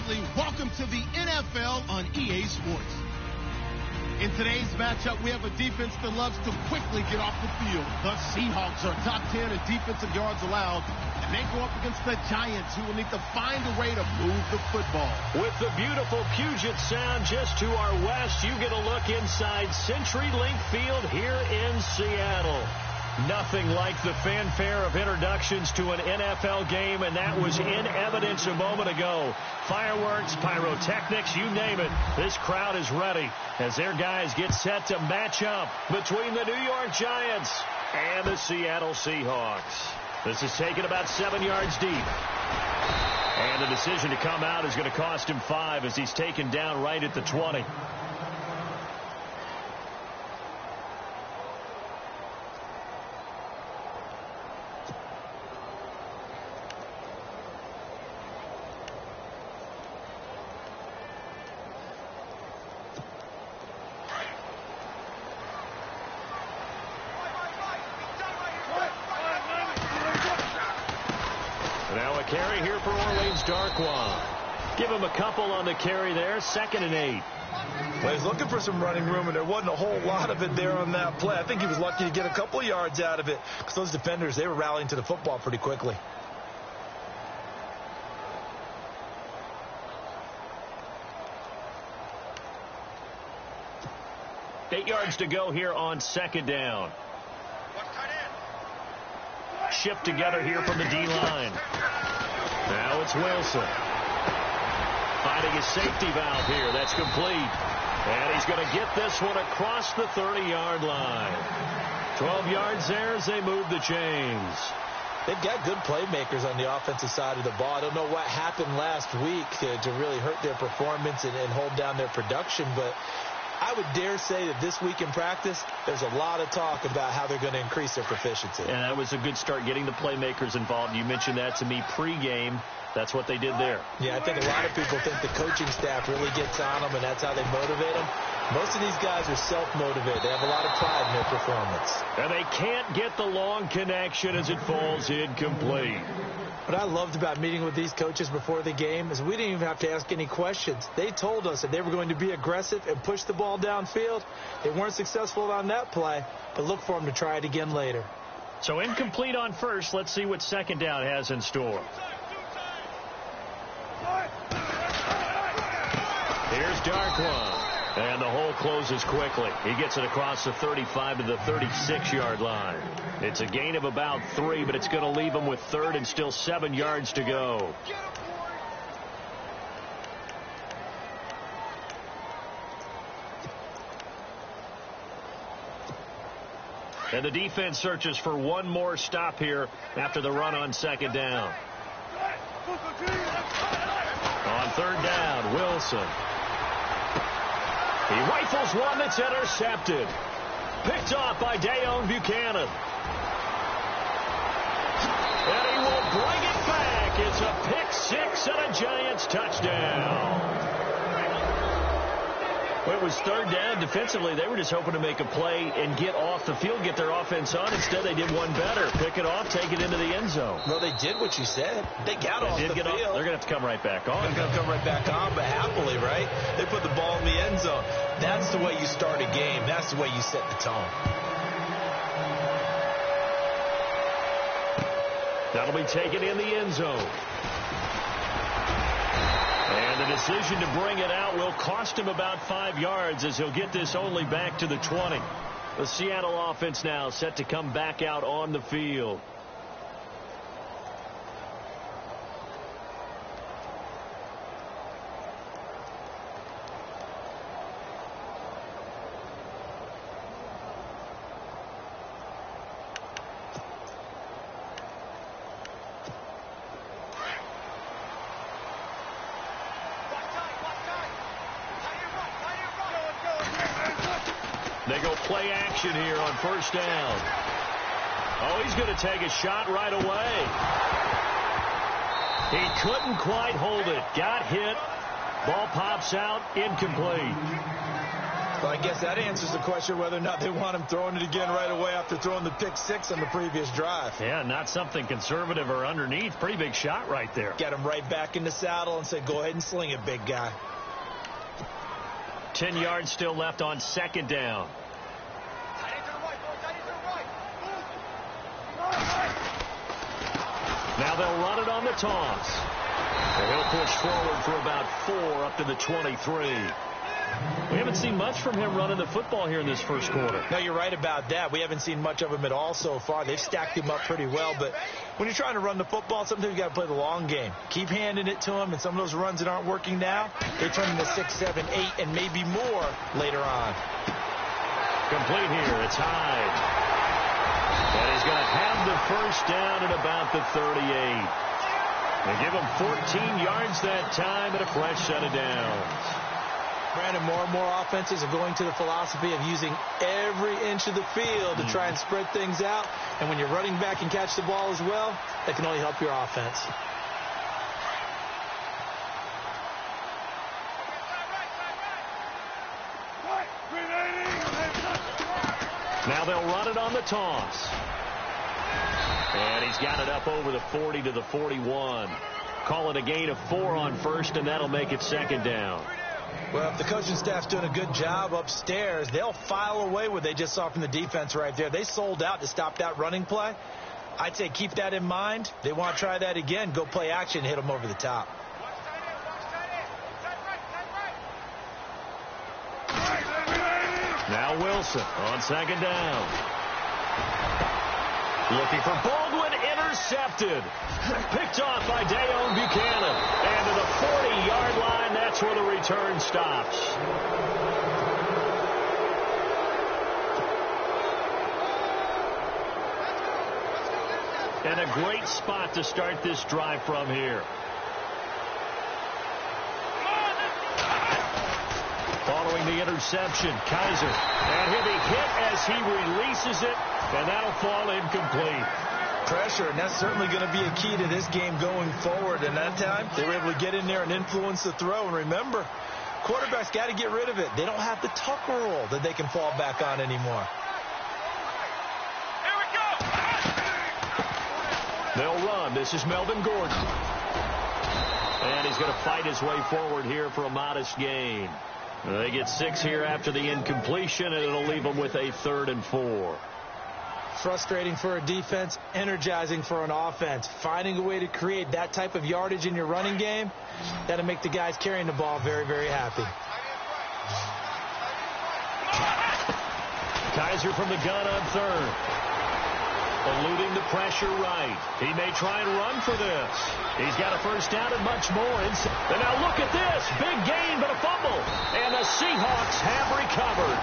Bradley. Welcome to the NFL on EA Sports. In today's matchup, we have a defense that loves to quickly get off the field. The Seahawks are top 10 in defensive yards allowed, and they go up against the Giants, who will need to find a way to move the football. With the beautiful Puget Sound just to our west, you get a look inside CenturyLink Field here in Seattle. Nothing like the fanfare of introductions to an NFL game, and that was in evidence a moment ago. Fireworks, pyrotechnics, you name it. This crowd is ready as their guys get set to match up between the New York Giants and the Seattle Seahawks. This is taken about 7 yards deep. And the decision to come out is going to cost him 5 as he's taken down right at the 20. Carry here for Orleans Darkwa. Give him a couple on the carry there. 2nd and 8. Well, he's looking for some running room, and there wasn't a whole lot of it there on that play. I think he was lucky to get a couple yards out of it because those defenders, they were rallying to the football pretty quickly. Eight yards to go here on 2nd down. Shift together here from the D-line. Now it's Wilson. Finding his safety valve here. That's complete. And he's going to get this one across the 30-yard line. 12 yards there as they move the chains. They've got good playmakers on the offensive side of the ball. I don't know what happened last week to really hurt their performance and hold down their production, but I would dare say that this week in practice, there's a lot of talk about how they're going to increase their proficiency. And that was a good start, getting the playmakers involved. You mentioned that to me pregame. That's what they did there. Yeah, I think a lot of people think the coaching staff really gets on them, and that's how they motivate them. Most of these guys are self-motivated. They have a lot of pride in their performance. And they can't get the long connection as it falls incomplete. What I loved about meeting with these coaches before the game is we didn't even have to ask any questions. They told us that they were going to be aggressive and push the ball downfield. They weren't successful on that play, but look for them to try it again later. So incomplete on first. Let's see what 2nd down has in store. Here's Darkwa. And the hole closes quickly. He gets it across the 35 to the 36-yard line. It's a gain of about 3, but it's going to leave him with 3rd and still 7 yards to go. And the defense searches for one more stop here after the run on 2nd down. On 3rd down, Wilson. He rifles one that's intercepted. Picked off by Dayon Buchanan. And he will bring it back. It's a pick-6 and a Giants touchdown. Well, it was 3rd down. Defensively, they were just hoping to make a play and get off the field, get their offense on. Instead, they did one better. Pick it off, take it into the end zone. Well, they did what you said. They got off the field. They're going to have to come right back on. They're going to come right back on, but happily, right? They put the ball in the end zone. That's the way you start a game. That's the way you set the tone. That'll be taken in the end zone. And the decision to bring it out will cost him about 5 yards as he'll get this only back to the 20. The Seattle offense now set to come back out on the field. They go play action here on 1st down. Oh, he's going to take a shot right away. He couldn't quite hold it. Got hit. Ball pops out. Incomplete. Well, I guess that answers the question whether or not they want him throwing it again right away after throwing the pick six on the previous drive. Yeah, not something conservative or underneath. Pretty big shot right there. Get him right back in the saddle and say, go ahead and sling it, big guy. 10 yards still left on second down. Now they'll run it on the toss. And he'll push forward for about 4 up to the 23. We haven't seen much from him running the football here in this first quarter. No, you're right about that. We haven't seen much of him at all so far. They've stacked him up pretty well. But when you're trying to run the football, sometimes you got to play the long game. Keep handing it to him, and some of those runs that aren't working now, they turn into 6, 7, 8, and maybe more later on. Complete here. It's Hyde. And he's going to have the first down at about the 38. They give him 14 yards that time and a fresh set of downs. Brandon, more and more offenses are going to the philosophy of using every inch of the field to try and spread things out. And when you're running back and catch the ball as well, that can only help your offense. Now they'll run it on the toss. And he's got it up over the 40 to the 41. Call it a gain of 4 on first, and that'll make it second down. Well, if the coaching staff's doing a good job upstairs, they'll file away what they just saw from the defense right there. They sold out to stop that running play. I'd say keep that in mind. They want to try that again. Go play action, hit them over the top. Now Wilson on second down. Looking for Baldwin, intercepted. Picked off by Dayon Buchanan. And to the 40-yard line, that's where the return stops. And a great spot to start this drive from here. Following the interception, Kaiser. And he'll be hit as he releases it, and that'll fall incomplete. Pressure, and that's certainly going to be a key to this game going forward. And that time, they were able to get in there and influence the throw. And remember, quarterbacks got to get rid of it. They don't have the tuck rule that they can fall back on anymore. They'll run. This is Melvin Gordon. And he's going to fight his way forward here for a modest gain. They get 6 here after the incompletion, and it'll leave them with a 3rd and 4. Frustrating for a defense, energizing for an offense. Finding a way to create that type of yardage in your running game, that'll make the guys carrying the ball very, very happy. Kaiser from the gun on 3rd. Eluding the pressure right. He may try and run for this. He's got a first down and much more. And now look at this. Big gain, but a fumble. And the Seahawks have recovered.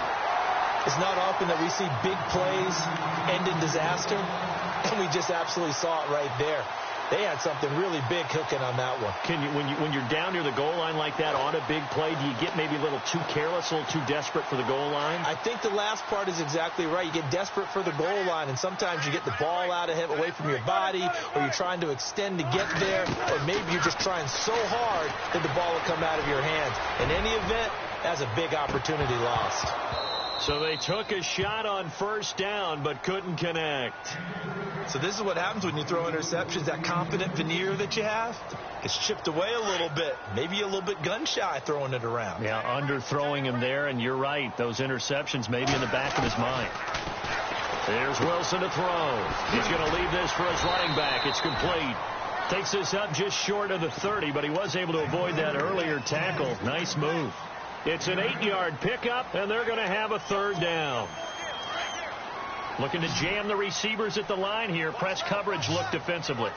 It's not often that we see big plays end in disaster. And we just absolutely saw it right there. They had something really big cooking on that one. Can you, when you're down near the goal line like that on a big play, do you get maybe a little too careless, a little too desperate for the goal line? I think the last part is exactly right. You get desperate for the goal line, and sometimes you get the ball out of him, away from your body, or you're trying to extend to get there, or maybe you're just trying so hard that the ball will come out of your hands. In any event, that's a big opportunity lost. So they took a shot on first down, but couldn't connect. So this is what happens when you throw interceptions. That confident veneer that you have gets chipped away a little bit. Maybe a little bit gun-shy throwing it around. Yeah, underthrowing him there, and you're right. Those interceptions may be in the back of his mind. There's Wilson to throw. He's going to leave this for his running back. It's complete. Takes this up just short of the 30, but he was able to avoid that earlier tackle. Nice move. It's an 8-yard pickup, and they're going to have a 3rd down. Looking to jam the receivers at the line here. Press coverage look defensively.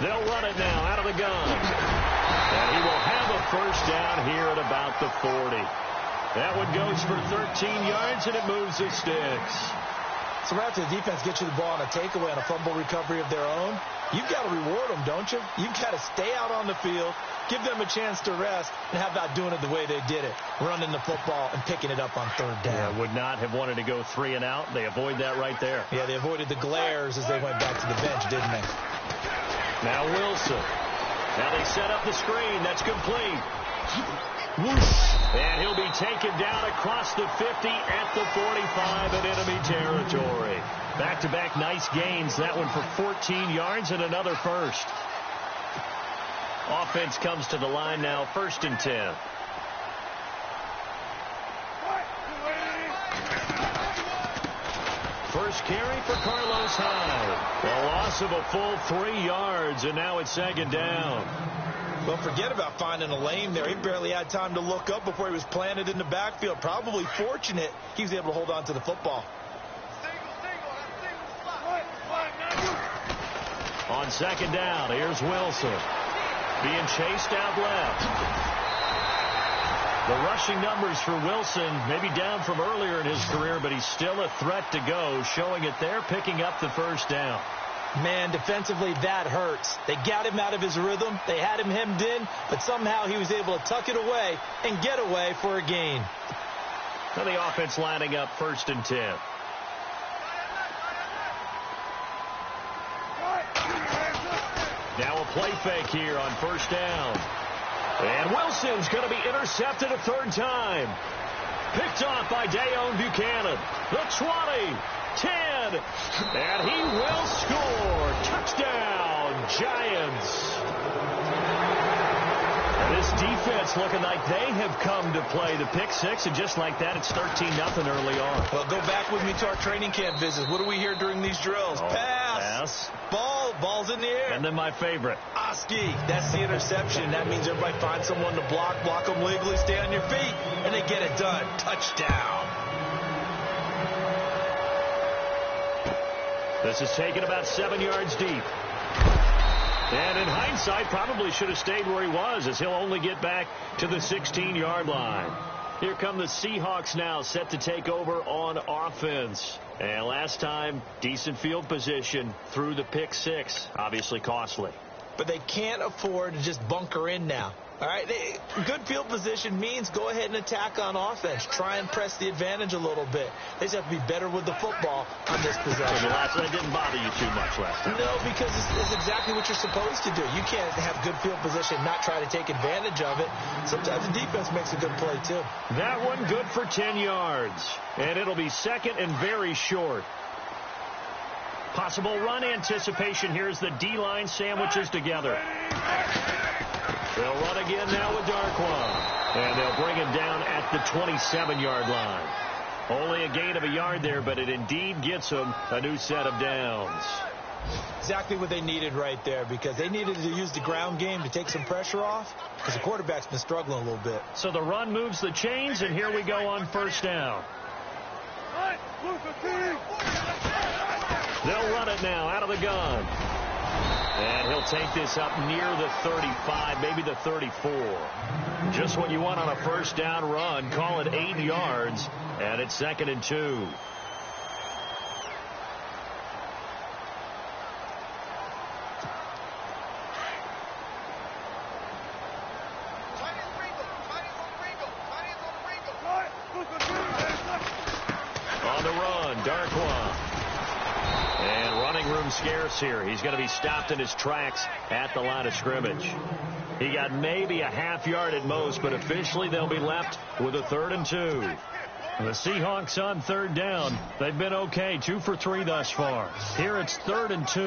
They'll run it now out of the gun. And he will have a first down here at about the 40. That one goes for 13 yards, and it moves the sticks. So right after the defense gets you the ball on a takeaway on a fumble recovery of their own, you've got to reward them, don't you? You've got to stay out on the field, give them a chance to rest, and how about doing it the way they did it, running the football and picking it up on 3rd down. Yeah, would not have wanted to go 3 and out. They avoid that right there. Yeah, they avoided the glares as they went back to the bench, didn't they? Now Wilson. Now they set up the screen. That's complete. Whoosh. And he'll be taken down across the 50 at the 45 in enemy territory. Back-to-back nice gains. That one for 14 yards and another first. Offense comes to the line now, 1st and 10. First carry for Carlos Hyde. A loss of a full 3 yards, and now it's 2nd down. Well, forget about finding a lane there. He barely had time to look up before he was planted in the backfield. Probably fortunate he was able to hold on to the football. On 2nd down, here's Wilson. Being chased out left. The rushing numbers for Wilson maybe down from earlier in his career, but he's still a threat to go, showing it there, picking up the 1st down. Man, defensively, that hurts. They got him out of his rhythm. They had him hemmed in, but somehow he was able to tuck it away and get away for a gain. So the offense lining up 1st and 10. Now a play fake here on 1st down. And Wilson's going to be intercepted a 3rd time. Picked off by Dayon Buchanan. The 20, 10, and he will score. Touchdown, Giants. And this defense looking like they have come to play. The pick 6, and just like that, it's 13-0 early on. Well, go back with me to our training camp visits. What do we hear during these drills? Pass. Ball's in the air. And then my favorite. Oski. That's the interception. That means everybody finds someone to block them legally, stay on your feet, and they get it done. Touchdown. This is taken about 7 yards deep. And in hindsight, probably should have stayed where he was, as he'll only get back to the 16-yard line. Here come the Seahawks now, set to take over on offense. And last time, decent field position through the pick 6. Obviously costly. But they can't afford to just bunker in now. All right, good field position means go ahead and attack on offense. Try and press the advantage a little bit. They just have to be better with the football on this possession. So that didn't bother you too much last time. No, because it's exactly what you're supposed to do. You can't have good field position and not try to take advantage of it. Sometimes the defense makes a good play, too. That one good for 10 yards. And it'll be 2nd and very short. Possible run anticipation here as the D-line sandwiches together. They'll run again now with Darquan. And they'll bring him down at the 27-yard line. Only a gain of a yard there, but it indeed gets them a new set of downs. Exactly what they needed right there, because they needed to use the ground game to take some pressure off, because the quarterback's been struggling a little bit. So the run moves the chains, and here we go on 1st down. They'll run it now out of the gun. And he'll take this up near the 35, maybe the 34. Just what you want on a 1st down run. Call it 8 yards, and it's 2nd and 2. On the run, Darquan. And running room scarce here. He's going to be stopped in his tracks at the line of scrimmage. He got maybe a half yard at most, but officially they'll be left with a 3rd and 2. The Seahawks on 3rd down. They've been okay, 2 for 3 thus far. Here it's 3rd and 2.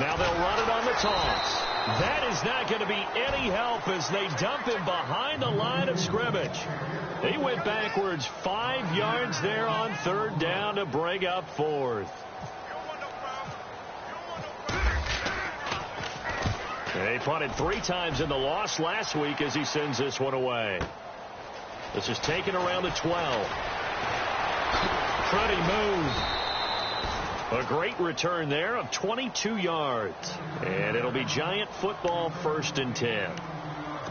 Now they'll run it on the toss. That is not going to be any help as they dump him behind the line of scrimmage. He went backwards 5 yards there on 3rd down to bring up 4th. They punted 3 times in the loss last week as he sends this one away. This is taken around the 12. Pretty move. A great return there of 22 yards. And it'll be Giant football 1st and 10.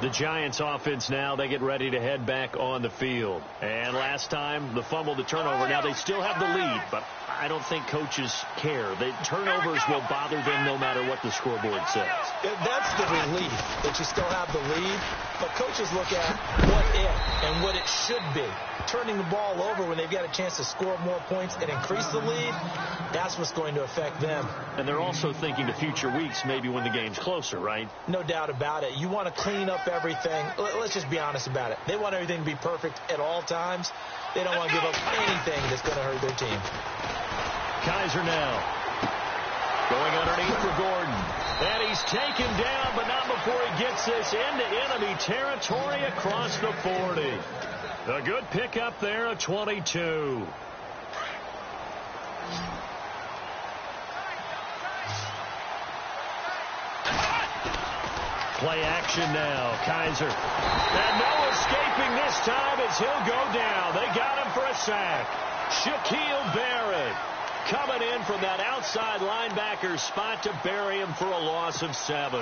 The Giants offense now, they get ready to head back on the field. And last time, the fumble, the turnover. Now they still have the lead, but I don't think coaches care. The turnovers will bother them no matter what the scoreboard says. That's the relief, that you still have the lead. But coaches look at what if and what it should be. Turning the ball over when they've got a chance to score more points and increase the lead, that's what's going to affect them. And they're also thinking to future weeks, maybe when the game's closer, right? No doubt about it. You want to clean up off everything. Let's just be honest about it. They want everything to be perfect at all times. They don't want to give up anything that's going to hurt their team. Kaiser now. Going underneath for Gordon. And he's taken down, but not before he gets this into enemy territory across the 40. A good pickup there, a 22. Play action now. Kaiser. And no escaping this time as he'll go down. They got him for a sack. Shaquille Barrett coming in from that outside linebacker spot to bury him for a loss of 7.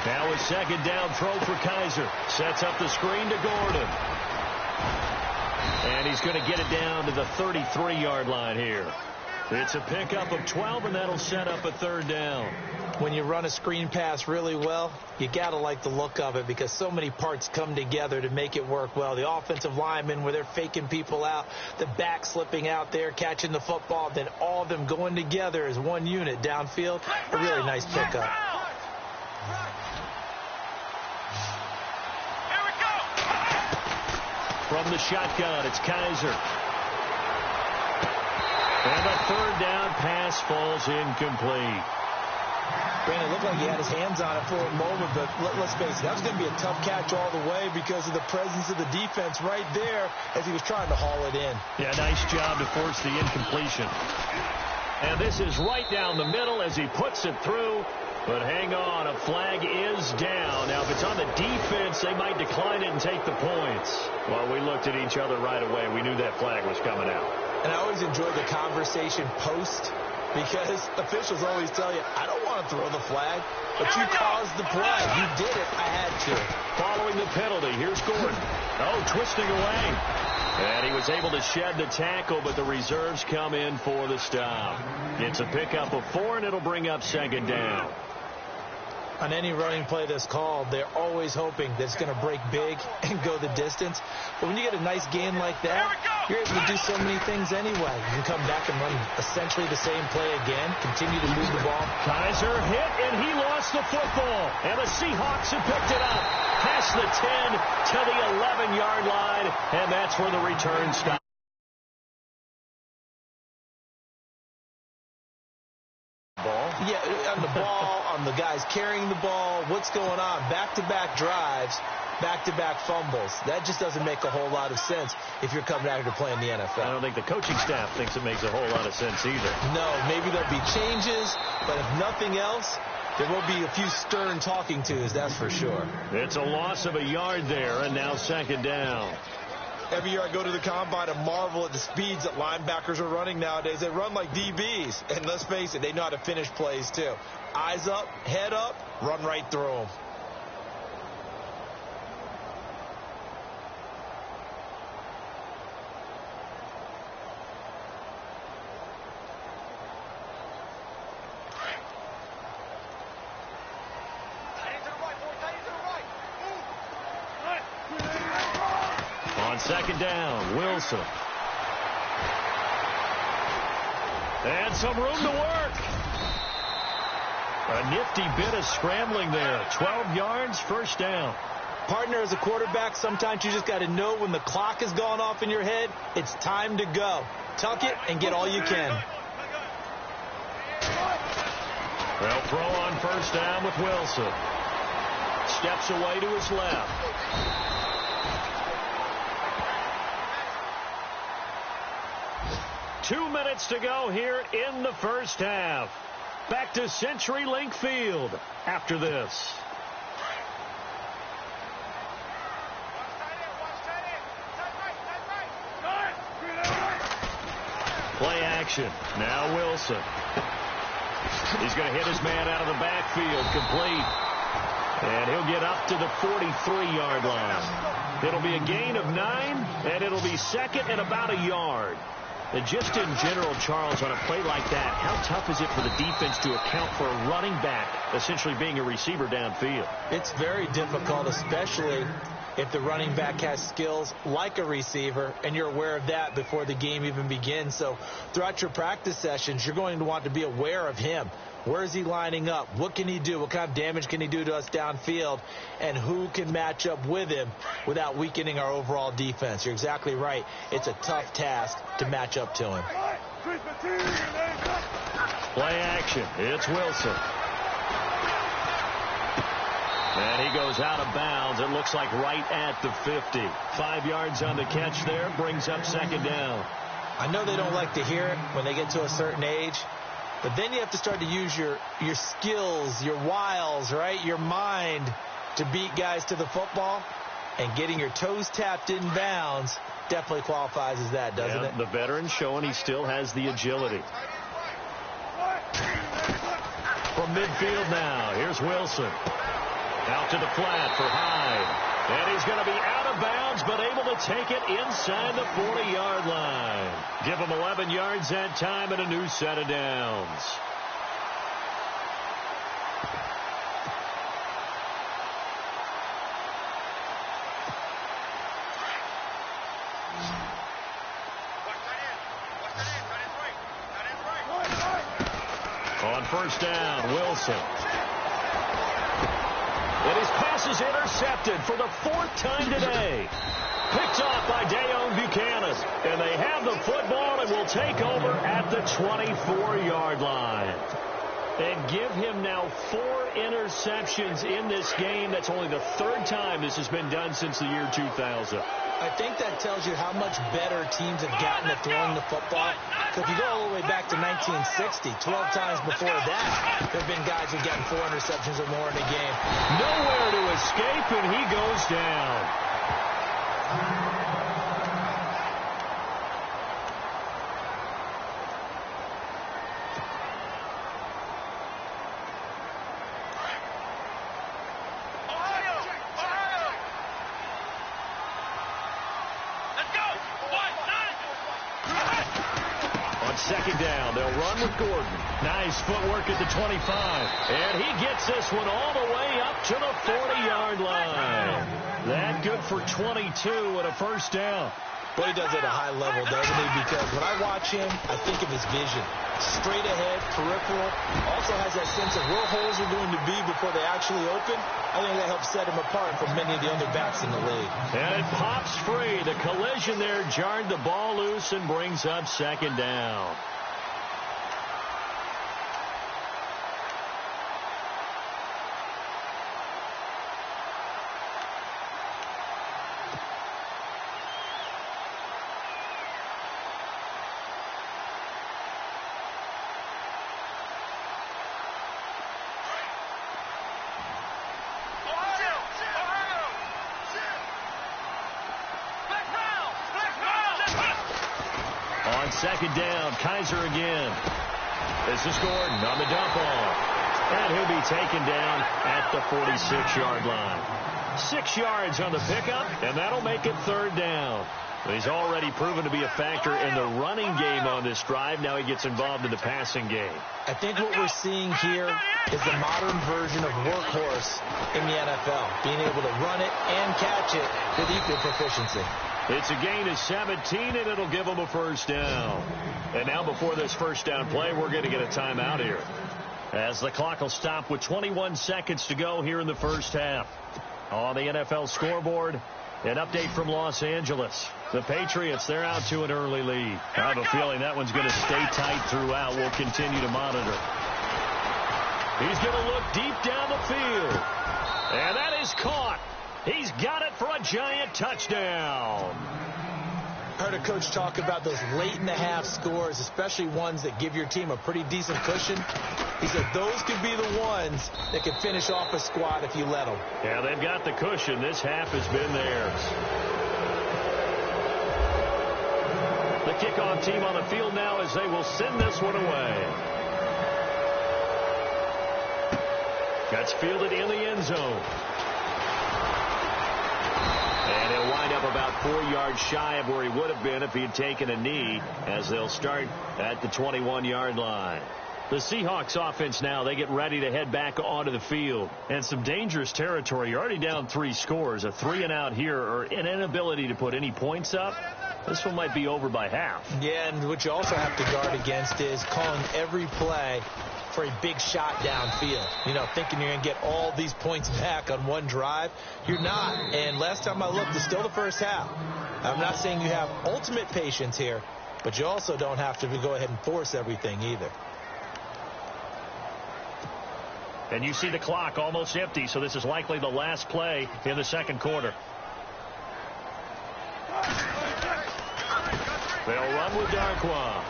Now a second down throw for Kaiser. Sets up the screen to Gordon. And he's going to get it down to the 33-yard line here. It's a pickup of 12, and that'll set up a 3rd down. When you run a screen pass really well, you got to like the look of it because so many parts come together to make it work well. The offensive linemen, where they're faking people out, the back slipping out there, catching the football, then all of them going together as one unit downfield. A really nice pickup. From the shotgun, it's Kaiser. And the 3rd down pass falls incomplete. Brandon, it looked like he had his hands on it for a moment, but let's face it, that was going to be a tough catch all the way because of the presence of the defense right there as he was trying to haul it in. Yeah, nice job to force the incompletion. And this is right down the middle as he puts it through. But hang on, a flag is down. Now, if it's on the defense, they might decline it and take the points. Well, we looked at each other right away. We knew that flag was coming out. And I always enjoy the conversation post because officials always tell you, I don't want to throw the flag, but you caused the play. You did it. I had to. Following the penalty, here's Gordon. Oh, twisting away. And he was able to shed the tackle, but the reserves come in for the stop. It's a pickup of 4, and it'll bring up 2nd down. On any running play that's called, they're always hoping that it's going to break big and go the distance. But when you get a nice gain like that, you're able to do so many things anyway. You can come back and run essentially the same play again, continue to move the ball. Kaiser hit, and he lost the football. And the Seahawks have picked it up past the 10 to the 11-yard line, and that's where the return stops. Yeah, on the ball, on the guys carrying the ball, what's going on? Back-to-back drives, back-to-back fumbles. That just doesn't make a whole lot of sense if you're coming out here to play in the NFL. I don't think the coaching staff thinks it makes a whole lot of sense either. No, maybe there'll be changes, but if nothing else, there will be a few stern talking tos, that's for sure. It's a loss of a yard there, and now 2nd down. Every year I go to the combine and marvel at the speeds that linebackers are running nowadays. They run like DBs. And let's face it, they know how to finish plays too. Eyes up, head up, run right through them. On 2nd down, Wilson. And some room to work. A nifty bit of scrambling there. 12 yards, 1st down. Partner, as a quarterback, sometimes you just got to know when the clock has gone off in your head, it's time to go. Tuck it and get all you can. They'll throw on 1st down with Wilson. Steps away to his left. Two minutes to go here in the 1st half. Back to CenturyLink Field after this. Play action. Now Wilson. He's going to hit his man out of the backfield. Complete. And he'll get up to the 43-yard line. It'll be a gain of 9, and it'll be 2nd and about a yard. And just in general, Charles, on a play like that, how tough is it for the defense to account for a running back essentially being a receiver downfield? It's very difficult, especially if the running back has skills like a receiver, and you're aware of that before the game even begins. So throughout your practice sessions, you're going to want to be aware of him. Where is he lining up? What can he do? What kind of damage can he do to us downfield? And who can match up with him without weakening our overall defense? You're exactly right. It's a tough task to match up to him. Play action. It's Wilson. And he goes out of bounds. It looks like right at the 50. 5 yards on the catch there. Brings up second down. I know they don't like to hear it when they get to a certain age. But then you have to start to use your skills, your wiles, right? Your mind to beat guys to the football. And getting your toes tapped in bounds definitely qualifies as that, doesn't it? The veteran showing he still has the agility. From midfield now, here's Wilson. Out to the flat for Hyde. And he's going to be out of bounds, but able to take it inside the 40-yard line. Give him 11 yards that time and a new set of downs. On first down, Wilson. And his pass is intercepted for the 4th time today. Picked off by Dayon Buchanan. And they have the football and will take over at the 24-yard line. And give him now 4 interceptions in this game. That's only the 3rd time this has been done since the year 2000. I think that tells you how much better teams have gotten at throwing the football. Because if you go all the way back to 1960, 12 times before that, there have been guys who've gotten 4 interceptions or more in a game. Nowhere to escape, and he goes down. Second down, they'll run with Gordon. Nice footwork at the 25. And he gets this one all the way up to the 40-yard line. That good for 22 and a first down. Boy, he does it at a high level, doesn't he? Because when I watch him, I think of his vision. Straight ahead, peripheral. Also has that sense of where holes are going to be before they actually open. I think that helps set him apart from many of the other backs in the league. And it pops free. The collision there jarred the ball loose and brings up second down. Second down, Kaiser again. This is Gordon on the dump off. And he'll be taken down at the 46-yard line. 6 yards on the pickup, and that'll make it third down. He's already proven to be a factor in the running game on this drive. Now he gets involved in the passing game. I think what we're seeing here is the modern version of workhorse in the NFL. Being able to run it and catch it with equal proficiency. It's a gain of 17, and it'll give them a first down. And now before this first down play, we're going to get a timeout here. As the clock will stop with 21 seconds to go here in the first half. On the NFL scoreboard, an update from Los Angeles. The Patriots, they're out to an early lead. I have a feeling that one's going to stay tight throughout. We'll continue to monitor. He's going to look deep down the field. And that is caught. He's got it for a giant touchdown. I heard a coach talk about those late-in-the-half scores, especially ones that give your team a pretty decent cushion. He said those could be the ones that could finish off a squad if you let them. Yeah, they've got the cushion. This half has been theirs. The kickoff team on the field now as they will send this one away. That's fielded in the end zone. And he'll wind up about 4 yards shy of where he would have been if he had taken a knee, as they'll start at the 21-yard line. The Seahawks offense now, they get ready to head back onto the field. And some dangerous territory. You're already down 3 scores. A 3-and-out here or an inability to put any points up. This one might be over by half. Yeah, and what you also have to guard against is calling every play for a big shot downfield. You know, thinking you're going to get all these points back on one drive. You're not. And last time I looked, it's still the first half. I'm not saying you have ultimate patience here, but you also don't have to go ahead and force everything either. And you see the clock almost empty, so this is likely the last play in the second quarter. They'll run with Darkwa.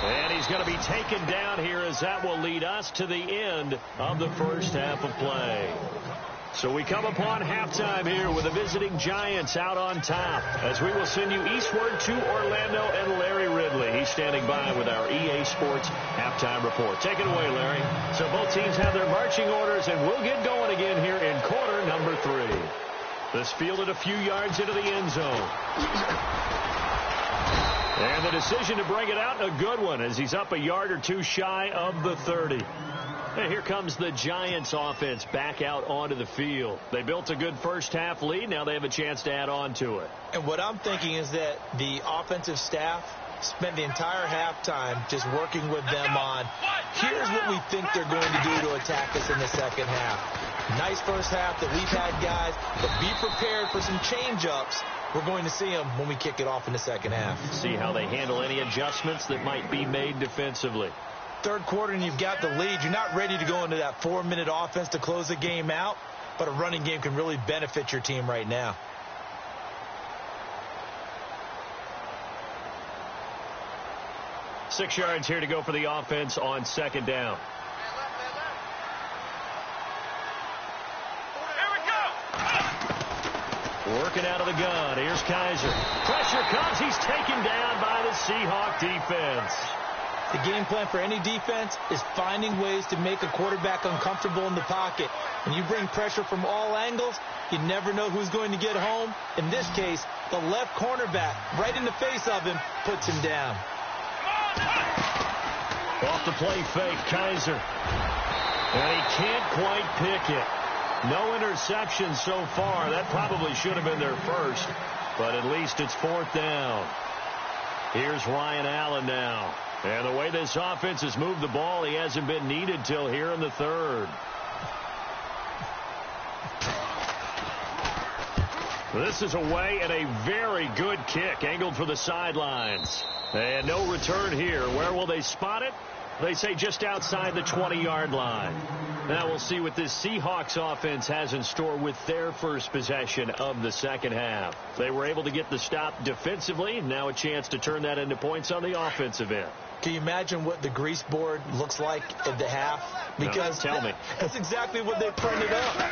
And he's going to be taken down here as that will lead us to the end of the first half of play. So we come upon halftime here with the visiting Giants out on top as we will send you eastward to Orlando and Larry Ridley. He's standing by with our EA Sports halftime report. Take it away, Larry. So both teams have their marching orders, and we'll get going again here in quarter number 3. This fielded a few yards into the end zone. And the decision to bring it out, a good one, as he's up a yard or 2 shy of the 30. And here comes the Giants offense back out onto the field. They built a good first half lead. Now they have a chance to add on to it. And what I'm thinking is that the offensive staff spent the entire halftime just working with them on, here's what we think they're going to do to attack us in the second half. Nice first half that we've had, guys, but be prepared for some change-ups. We're going to see them when we kick it off in the second half. See how they handle any adjustments that might be made defensively. Third quarter and you've got the lead. You're not ready to go into that 4-minute offense to close the game out, but a running game can really benefit your team right now. Six yards here to go for the offense on second down. Working out of the gun. Here's Kaiser. Pressure comes. He's taken down by the Seahawk defense. The game plan for any defense is finding ways to make a quarterback uncomfortable in the pocket. When you bring pressure from all angles, you never know who's going to get home. In this case, the left cornerback, right in the face of him, puts him down. Off the play fake, Kaiser. And he can't quite pick it. No interception so far. That probably should have been their first, but at least it's fourth down. Here's Ryan Allen now. And the way this offense has moved the ball, he hasn't been needed till here in the third. This is away and a very good kick angled for the sidelines. And no return here. Where will they spot it? They say just outside the 20-yard line. Now we'll see what this Seahawks offense has in store with their first possession of the second half. They were able to get the stop defensively. Now a chance to turn that into points on the offensive end. Can you imagine what the grease board looks like at the half? Because tell me. That's exactly what they printed up.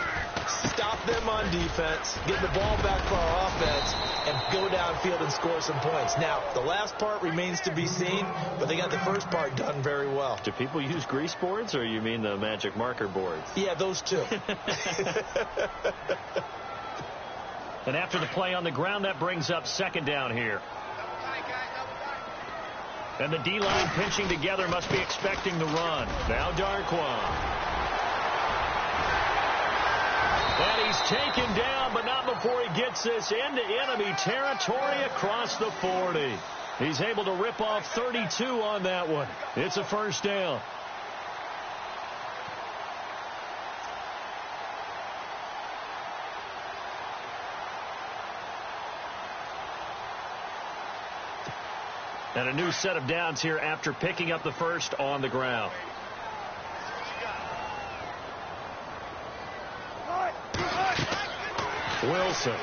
Stop them on defense, get the ball back for our offense, and go downfield and score some points. Now, the last part remains to be seen, but they got the first part done very well. Do people use grease boards, or you mean the magic marker boards? Yeah, those two. And after the play on the ground, that brings up second down here. And the D-line pinching together must be expecting the run. Now Darkwa. And he's taken down, but not before he gets this into enemy territory across the 40. He's able to rip off 32 on that one. It's a first down. And a new set of downs here after picking up the first on the ground. Wilson.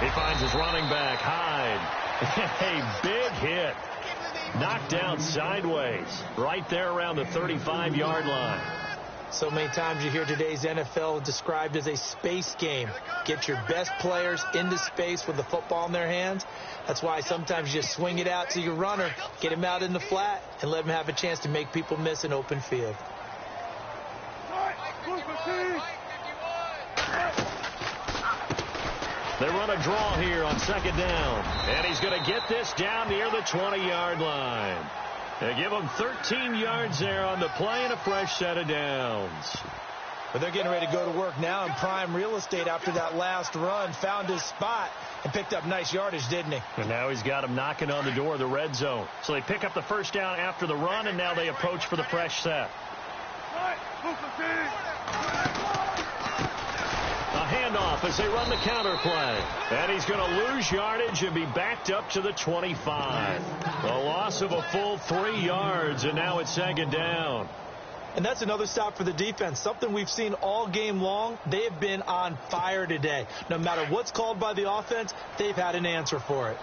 He finds his running back, Hyde. A big hit. Knocked down sideways. Right there around the 35-yard line. So many times you hear today's NFL described as a space game. Get your best players into space with the football in their hands. That's why sometimes you just swing it out to your runner, get him out in the flat, and let him have a chance to make people miss an open field. They run a draw here on second down. And he's going to get this down near the 20-yard line. They give them 13 yards there on the play and a fresh set of downs. But they're getting ready to go to work now in prime real estate after that last run. Found his spot and picked up nice yardage, didn't he? And now he's got him knocking on the door of the red zone. So they pick up the first down after the run, and now they approach for the fresh set. A handoff as they run the counter play. And he's going to lose yardage and be backed up to the 25. A loss of a full 3 yards, and now it's second down. And that's another stop for the defense. Something we've seen all game long. They have been on fire today. No matter what's called by the offense, they've had an answer for it.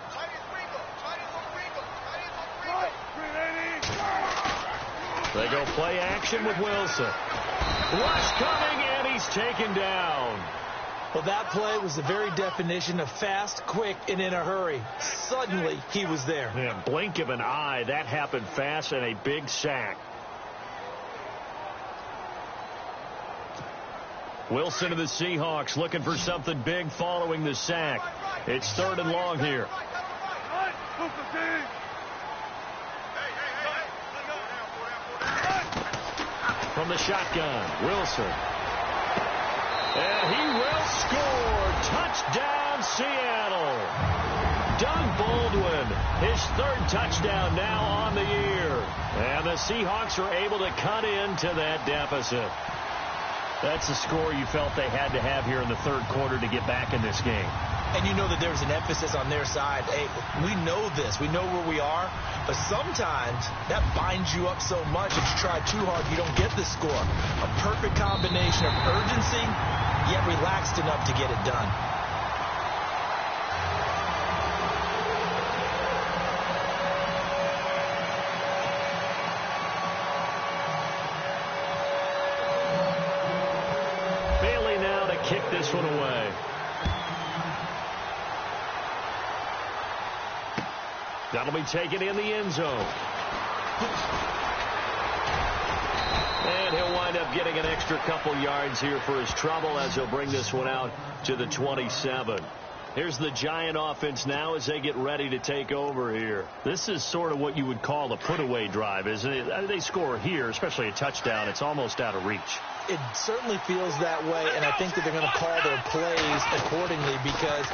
They go play action with Wilson. Rush coming, and he's taken down. Well, that play was the very definition of fast, quick, and in a hurry. Suddenly, he was there. Yeah, blink of an eye. That happened fast, and a big sack. Wilson of the Seahawks looking for something big following the sack. It's 3rd and long here. From the shotgun, Wilson. And he will score. Touchdown, Seattle. Doug Baldwin, his 3rd touchdown now on the year. And the Seahawks are able to cut into that deficit. That's the score you felt they had to have here in the 3rd quarter to get back in this game. And you know that there's an emphasis on their side. Hey, we know this. We know where we are. But sometimes that binds you up so much that you try too hard, you don't get the score. A perfect combination of urgency, yet relaxed enough to get it done. Kick this one away. That'll be taken in the end zone. And he'll wind up getting an extra couple yards here for his trouble as he'll bring this one out to the 27. Here's the Giant offense now as they get ready to take over here. This is sort of what you would call a put-away drive, isn't it? They score here, especially a touchdown. It's almost out of reach. It certainly feels that way, and I think that they're going to call their plays accordingly because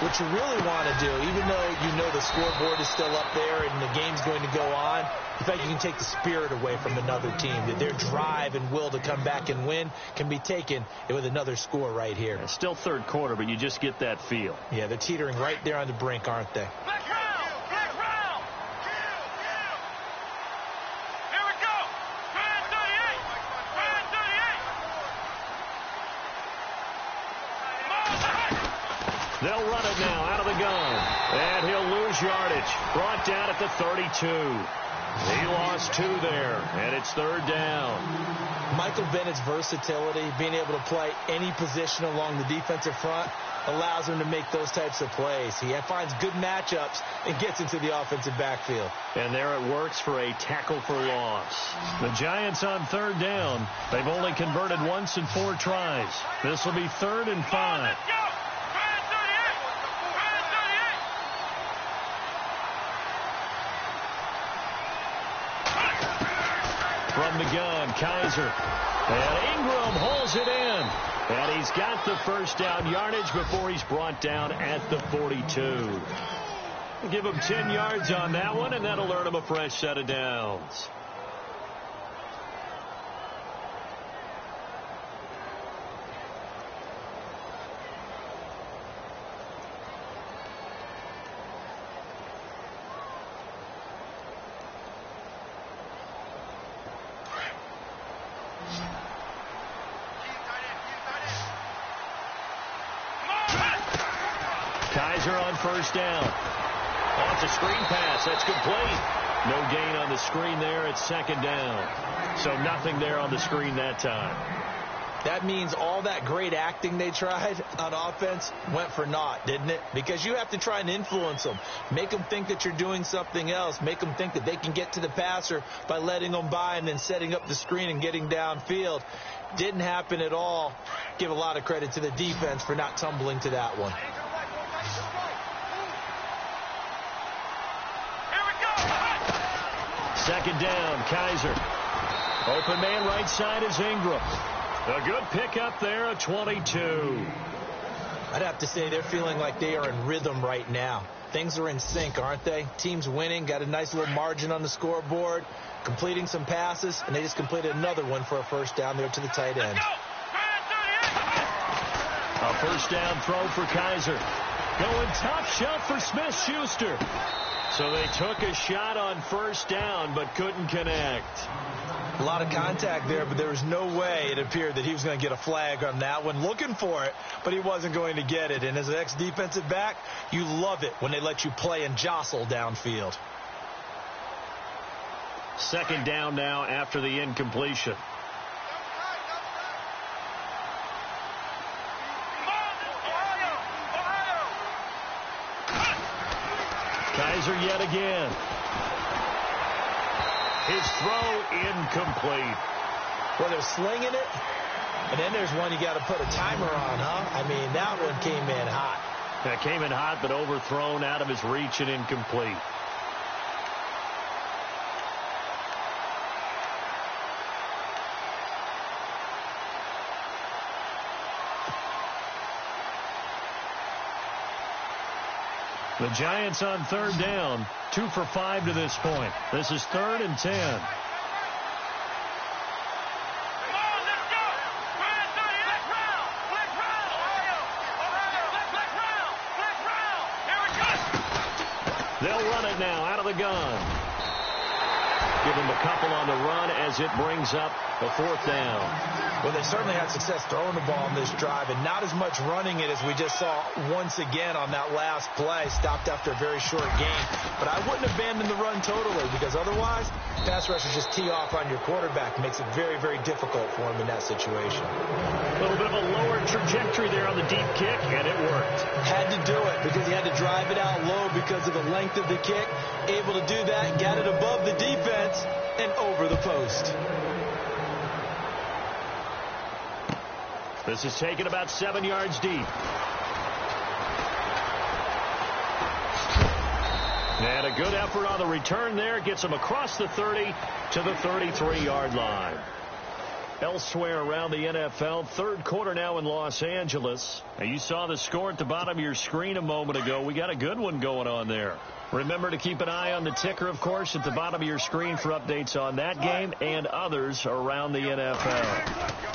what you really want to do, even though you know the scoreboard is still up there and the game's going to go on, in fact, you can take the spirit away from another team. That their drive and will to come back and win can be taken with another score right here. It's still 3rd quarter, but you just get that feel. Yeah, they're teetering right there on the brink, aren't they? They'll run it now out of the gun. And he'll lose yardage. Brought down at the 32. He lost 2 there, and it's 3rd down. Michael Bennett's versatility, being able to play any position along the defensive front, allows him to make those types of plays. He finds good matchups and gets into the offensive backfield. And there it works for a tackle for loss. The Giants on 3rd down. They've only converted once in 4 tries. This will be 3rd and 5. From the gun, Kaiser. And Ingram holds it in. And he's got the first down yardage before he's brought down at the 42. Give him 10 yards on that one, and that'll earn him a fresh set of downs. Kaiser on first down. Off the screen pass. That's complete. No gain on the screen there. It's 2nd down. So nothing there on the screen that time. That means all that great acting they tried on offense went for naught, didn't it? Because you have to try and influence them. Make them think that you're doing something else. Make them think that they can get to the passer by letting them by and then setting up the screen and getting downfield. Didn't happen at all. Give a lot of credit to the defense for not tumbling to that one. Second down, Kaiser. Open man right side is Ingram. A good pickup there, a 22. I'd have to say they're feeling like they are in rhythm right now. Things are in sync, aren't they? Team's winning, got a nice little margin on the scoreboard, completing some passes, and they just completed another one for a first down there to the tight end. A first down throw for Kaiser. Going top shelf for Smith-Schuster. So they took a shot on first down but couldn't connect. A lot of contact there, but there was no way it appeared that he was going to get a flag on that one. Looking for it, but he wasn't going to get it. And as an ex-defensive back, you love it when they let you play and jostle downfield. Second down now after the incompletion. Kaiser yet again. His throw incomplete. Well, they're slinging it, and then there's one you got to put a timer on, huh? I mean, that one came in hot. That came in hot, but overthrown out of his reach and incomplete. The Giants on third down, 2 for 5 to this point. This is 3rd and 10. They'll run it now out of the gun. Give him a couple on the run as it brings up a 4th down. Well, they certainly had success throwing the ball on this drive, and not as much running it as we just saw once again on that last play. Stopped after a very short game. But I wouldn't abandon the run totally, because otherwise, pass rushers just tee off on your quarterback. It makes it very, very difficult for him in that situation. A little bit of a lower trajectory there on the deep kick, and it worked. Had to do it because he had to drive it out low because of the length of the kick. Able to do that, got it above the defense and over the post. This is taken about 7 yards deep. And a good effort on the return there. Gets him across the 30 to the 33-yard line. Elsewhere around the NFL, third quarter now in Los Angeles. Now you saw the score at the bottom of your screen a moment ago. We got a good one going on there. Remember to keep an eye on the ticker, of course, at the bottom of your screen for updates on that game and others around the NFL.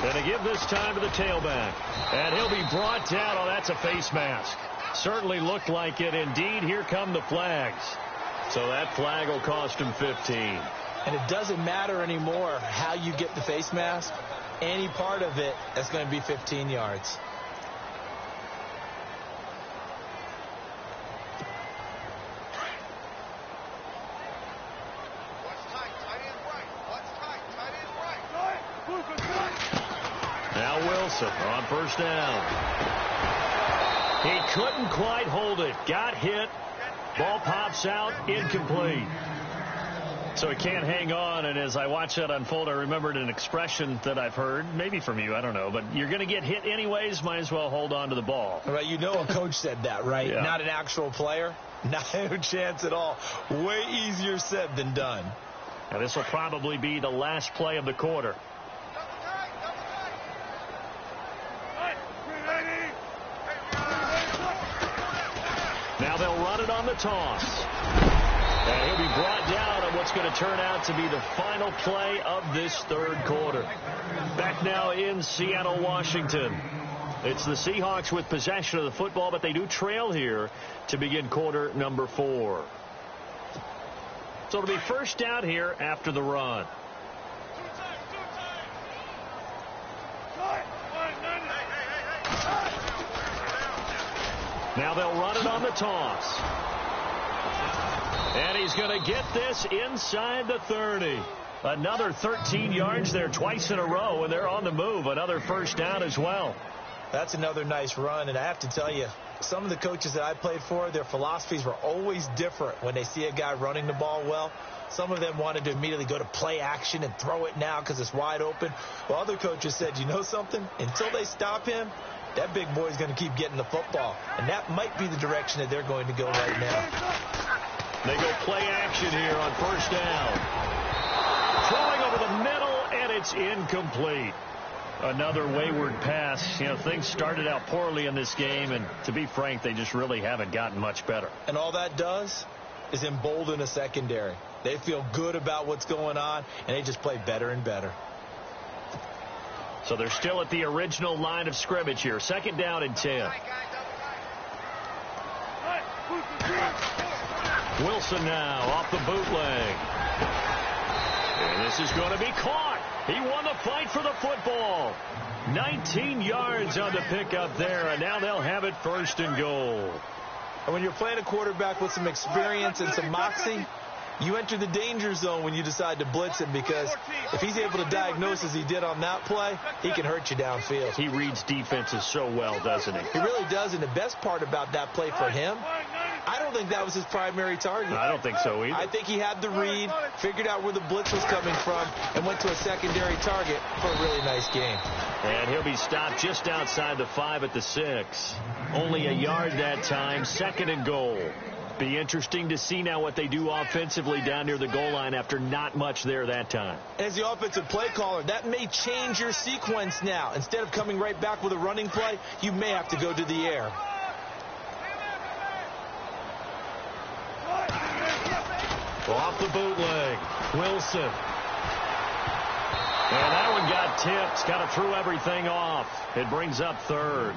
And to give this time to the tailback. And he'll be brought down. Oh, that's a face mask. Certainly looked like it. Indeed, here come the flags. So that flag will cost him 15. And it doesn't matter anymore how you get the face mask. Any part of it, that's going to be 15 yards. Now Wilson on first down. He couldn't quite hold it. Got hit. Ball pops out. Incomplete. So he can't hang on, and as I watched that unfold, I remembered an expression that I've heard, maybe from you, I don't know, but you're going to get hit anyways, might as well hold on to the ball. Right, you know a coach said that, right? Yeah. Not an actual player. Not a chance at all. Way easier said than done. Now this will probably be the last play of the quarter. Now they'll run it on the toss. And he'll be brought down on what's going to turn out to be the final play of this third quarter. Back now in Seattle, Washington. It's the Seahawks with possession of the football, but they do trail here to begin quarter number 4. So it'll be first down here after the run. Now they'll run it on the toss. And he's going to get this inside the 30. Another 13 yards there twice in a row, and they're on the move. Another first down as well. That's another nice run, and I have to tell you, some of the coaches that I played for, their philosophies were always different when they see a guy running the ball well. Some of them wanted to immediately go to play action and throw it now because it's wide open. Well, other coaches said, you know something? Until they stop him, that big boy's going to keep getting the football. And that might be the direction that they're going to go right now. They go play action here on first down. Throwing over the middle, and it's incomplete. Another wayward pass. Things started out poorly in this game, and to be frank, they just really haven't gotten much better. And all that does is embolden a secondary. They feel good about what's going on, and they just play better and better. So they're still at the original line of scrimmage here. Second down and 10. Wilson now off the bootleg. And this is going to be caught. He won the fight for the football. 19 yards on the pickup there, and now they'll have it first and goal. And when you're playing a quarterback with some experience and some moxie, you enter the danger zone when you decide to blitz him, because if he's able to diagnose as he did on that play, he can hurt you downfield. He reads defenses so well, doesn't he? He really does, and the best part about that play for him, I don't think that was his primary target. I don't think so either. I think he had the read, figured out where the blitz was coming from, and went to a secondary target for a really nice game. And he'll be stopped just outside the 5 at the 6. Only a yard that time, second and goal. Be interesting to see now what they do offensively down near the goal line after not much there that time. As the offensive play caller, that may change your sequence now. Instead of coming right back with a running play, you may have to go to the air. Off the bootleg, Wilson. And that one got tipped. Kind of threw everything off. It brings up third.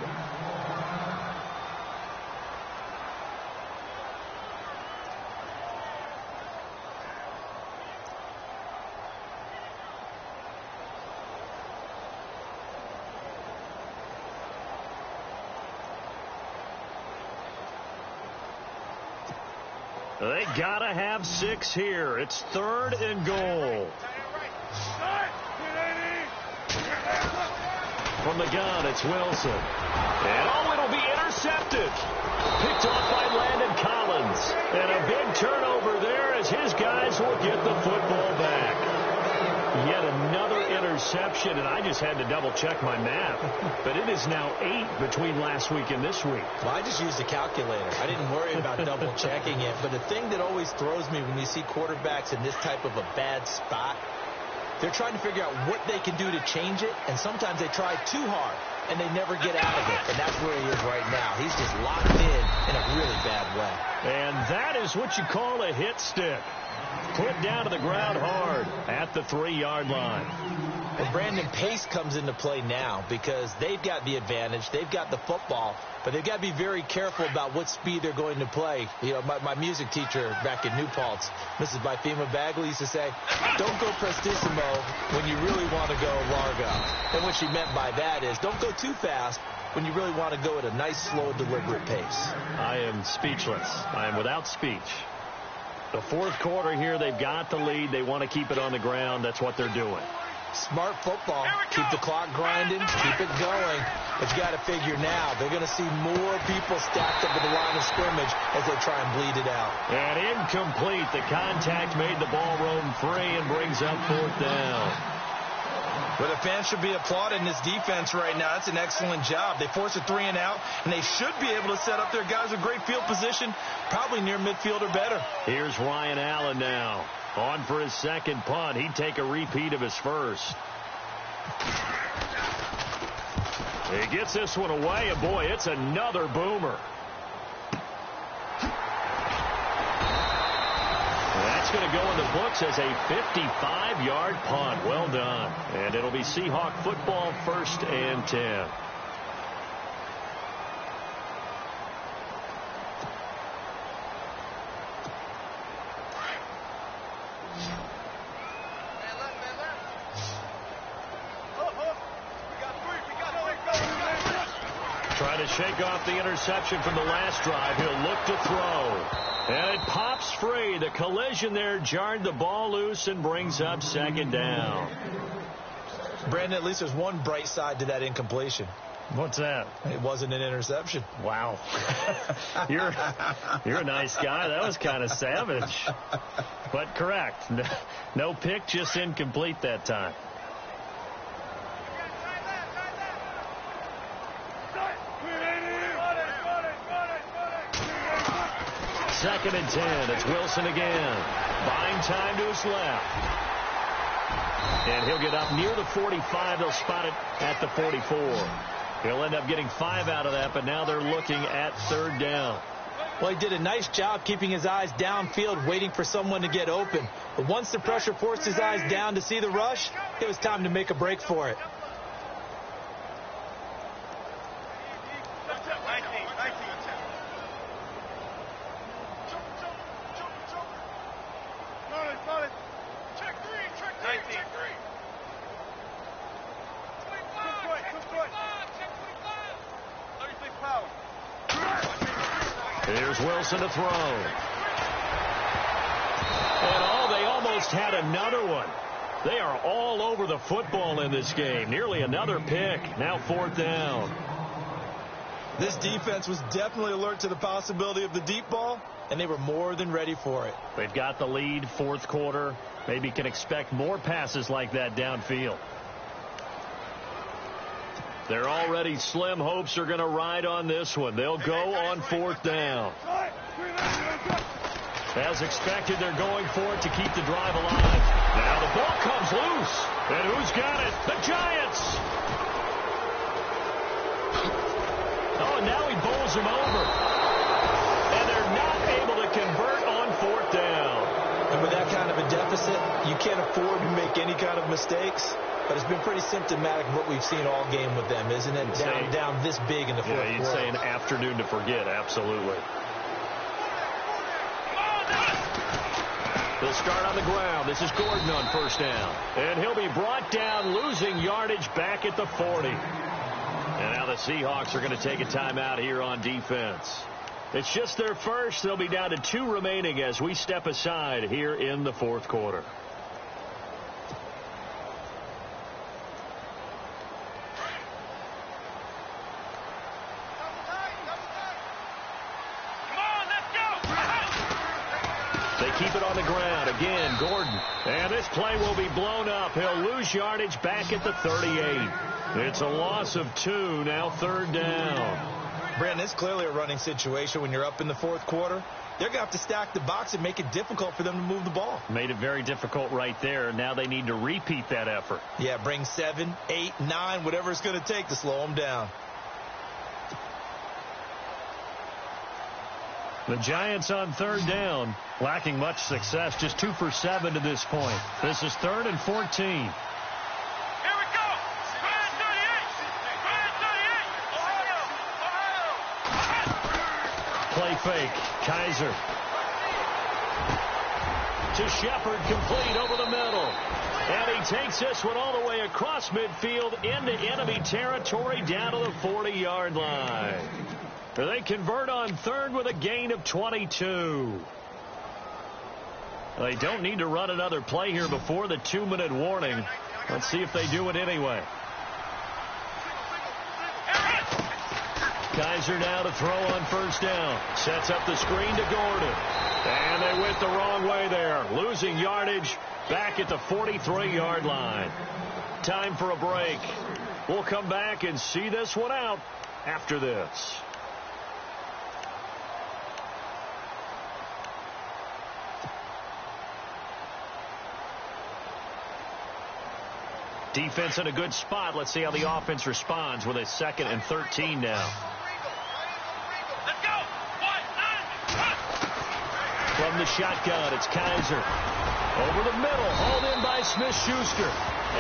They gotta have 6 here. It's third and goal. From the gun, it's Wilson. And it'll be intercepted. Picked off by Landon Collins. And a big turnover there as his guys will get the football back. Yet another interception, and I just had to double-check my math. But it is now 8 between last week and this week. Well, I just used a calculator. I didn't worry about double-checking it. But the thing that always throws me when you see quarterbacks in this type of a bad spot, they're trying to figure out what they can do to change it, and sometimes they try too hard, and they never get out of it. And that's where he is right now. He's just locked in a really bad way. And that is what you call a hit stick. Put down to the ground hard at the 3-yard line. And Brandon, pace comes into play now because they've got the advantage. They've got the football, but they've got to be very careful about what speed they're going to play. You know, my music teacher back in New Paltz, Mrs. Bifema Bagley, used to say, don't go prestissimo when you really want to go largo. And what she meant by that is don't go too fast when you really want to go at a nice, slow, deliberate pace. I am speechless. I am without speech. The fourth quarter here, they've got the lead. They want to keep it on the ground. That's what they're doing. Smart football. Keep the clock grinding. Keep it going. But you got to figure now, they're going to see more people stacked up at the line of scrimmage as they try and bleed it out. And incomplete. The contact made the ball roam free and brings up fourth down. But the fans should be applauding this defense right now. That's an excellent job. They force a 3 and out, and they should be able to set up their guys with great field position, probably near midfield or better. Here's Ryan Allen now. On for his second punt. He'd take a repeat of his first. He gets this one away, and boy, it's another boomer. That's going to go in the books as a 55-yard punt. Well done. And it'll be Seahawk football, first and 10. Try to shake off the interception from the last drive. He'll look to throw. And it pops free. The collision there jarred the ball loose and brings up second down. Brandon, at least there's one bright side to that incompletion. What's that? It wasn't an interception. Wow. You're a nice guy. That was kind of savage. But correct. No pick, just incomplete that time. 2nd and 10. It's Wilson again. Buying time to his left. And he'll get up near the 45. They'll spot it at the 44. He'll end up getting 5 out of that, but now they're looking at 3rd down. Well, he did a nice job keeping his eyes downfield, waiting for someone to get open. But once the pressure forced his eyes down to see the rush, it was time to make a break for it. Here's Wilson to throw. And they almost had another one. They are all over the football in this game. Nearly another pick. Now 4th down. This defense was definitely alert to the possibility of the deep ball, and they were more than ready for it. They've got the lead, 4th quarter. Maybe can expect more passes like that downfield. They're already slim hopes are going to ride on this one. They'll go on 4th down. As expected, they're going for it to keep the drive alive. Now the ball comes loose. And who's got it? The Giants. Oh, and now he bowls him over. And they're not able to convert on 4th down. And with that kind of a deficit, you can't afford to make any kind of mistakes. But it's been pretty symptomatic of what we've seen all game with them, isn't it? Down this big in the 4th quarter. Yeah, you'd say an afternoon to forget, absolutely. He'll start on the ground. This is Gordon on 1st down. And he'll be brought down, losing yardage back at the 40. And now the Seahawks are going to take a timeout here on defense. It's just their first. They'll be down to 2 remaining as we step aside here in the 4th quarter. Keep it on the ground. Again, Gordon. And this play will be blown up. He'll lose yardage back at the 38. It's a loss of 2. Now 3rd down. Brandon, it's clearly a running situation when you're up in the 4th quarter. They're going to have to stack the box and make it difficult for them to move the ball. Made it very difficult right there. Now they need to repeat that effort. Yeah, bring 7, 8, 9, whatever it's going to take to slow them down. The Giants on 3rd down, lacking much success, just 2 for 7 to this point. This is 3rd and 14. Here we go. 38. Play fake. Kaiser. To Shepard, complete over the middle. And he takes this one all the way across midfield into enemy territory down to the 40-yard line. They convert on 3rd with a gain of 22. They don't need to run another play here before the 2-minute warning. Let's see if they do it anyway. Kaiser now to throw on 1st down. Sets up the screen to Gordon. And they went the wrong way there. Losing yardage back at the 43-yard line. Time for a break. We'll come back and see this one out after this. Defense in a good spot. Let's see how the offense responds with a 2nd and 13 now. Let's go. 1, 9, 1. From the shotgun, it's Kaiser. Over the middle, hauled in by Smith-Schuster.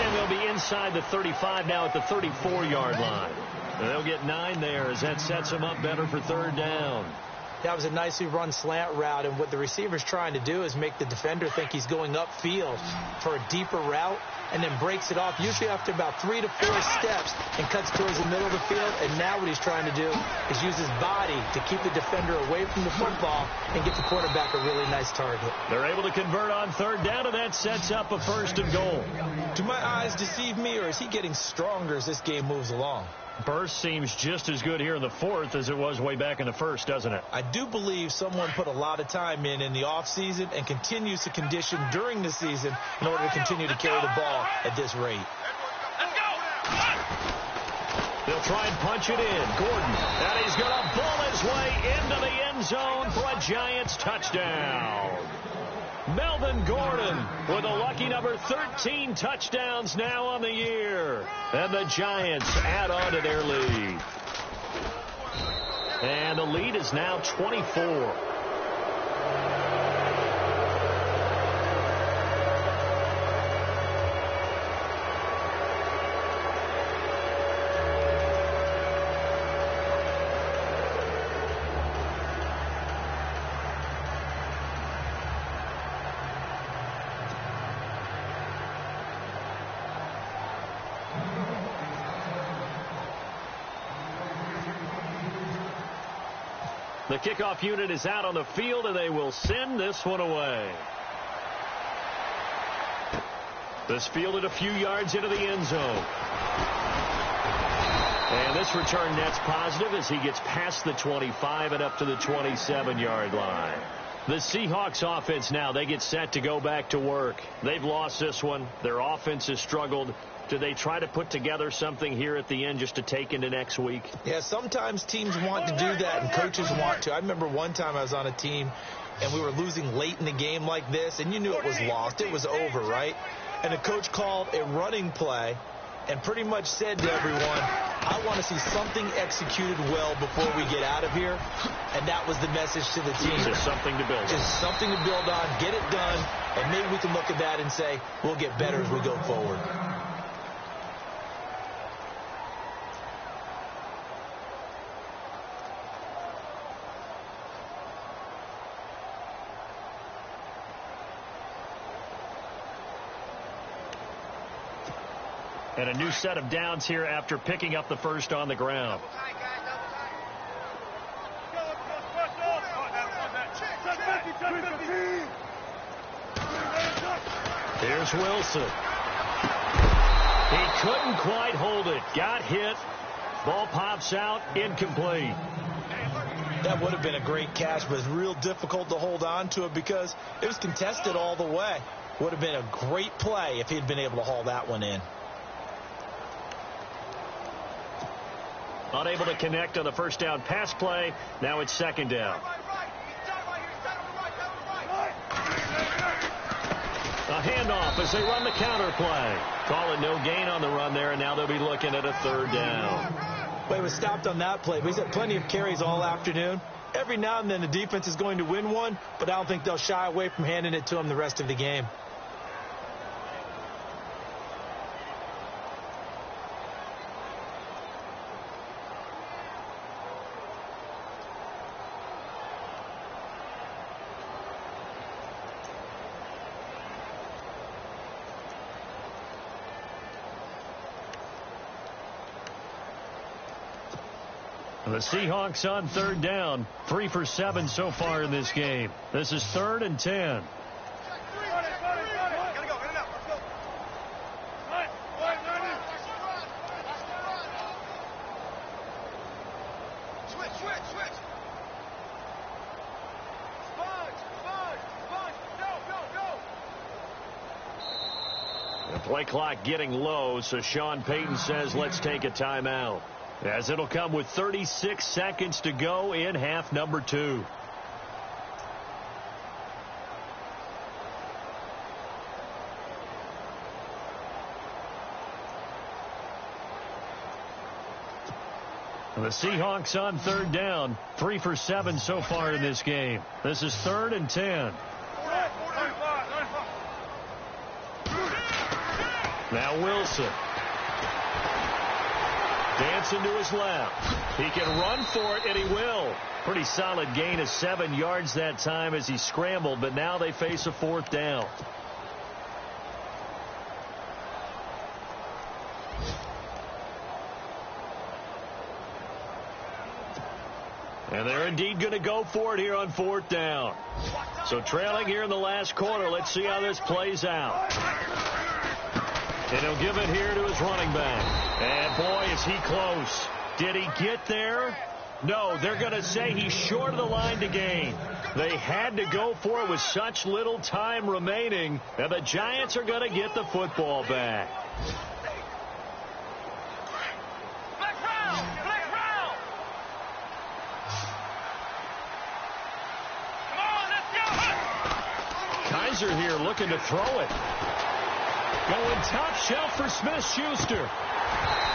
And they'll be inside the 35 now at the 34-yard line. And they'll get 9 there as that sets them up better for 3rd down. That was a nicely run slant route, and what the receiver's trying to do is make the defender think he's going upfield for a deeper route, and then breaks it off, usually after about 3 to 4 steps, and cuts towards the middle of the field. And now what he's trying to do is use his body to keep the defender away from the football and get the quarterback a really nice target. They're able to convert on 3rd down, and that sets up a 1st and goal. Do my eyes deceive me, or is he getting stronger as this game moves along? Burst seems just as good here in the 4th as it was way back in the 1st, doesn't it? I do believe someone put a lot of time in the offseason and continues to condition during the season in order to continue to carry the ball at this rate. Let's go. They'll try and punch it in. Gordon, and he's going to ball his way into the end zone for a Giants touchdown. Melvin Gordon with a lucky number 13 touchdowns now on the year. And the Giants add on to their lead. And the lead is now 24. The kickoff unit is out on the field, and they will send this one away. This fielded a few yards into the end zone. And this return net's positive as he gets past the 25 and up to the 27-yard line. The Seahawks offense now, they get set to go back to work. They've lost this one. Their offense has struggled. Do they try to put together something here at the end just to take into next week? Yeah, sometimes teams want to do that and coaches want to. I remember one time I was on a team and we were losing late in the game like this, and you knew it was lost. It was over, right? And the coach called a running play and pretty much said to everyone, I want to see something executed well before we get out of here. And that was the message to the team. Just something to build on. Just something to build on, get it done, and maybe we can look at that and say, we'll get better as we go forward. And a new set of downs here after picking up the first on the ground. Here's Wilson. He couldn't quite hold it. Got hit. Ball pops out. Incomplete. That would have been a great catch, but it's real difficult to hold on to it because it was contested all the way. Would have been a great play if he'd been able to haul that one in. Unable to connect on the first down pass play. Now it's second down. A handoff as they run the counter play. Call it no gain on the run there, and now they'll be looking at a third down. Well, he was stopped on that play, but he's had plenty of carries all afternoon. Every now and then the defense is going to win one, but I don't think they'll shy away from handing it to him the rest of the game. The Seahawks on third down. 3 for 7 so far in this game. This is 3rd and 10. The play clock getting low, so Sean Payton says let's take a timeout. As it'll come with 36 seconds to go in half number 2. The Seahawks on third down. 3 for 7 so far in this game. This is 3rd and 10. Now Wilson. Dancing to his left. He can run for it, and he will. Pretty solid gain of 7 yards that time as he scrambled, but now they face a 4th down. And they're indeed going to go for it here on 4th down. So trailing here in the last quarter, let's see how this plays out. And he'll give it here to his running back. And boy, is he close. Did he get there? No, they're going to say he's short of the line to gain. They had to go for it with such little time remaining. And the Giants are going to get the football back. teaser here, looking to throw it. Going top shelf for Smith-Schuster.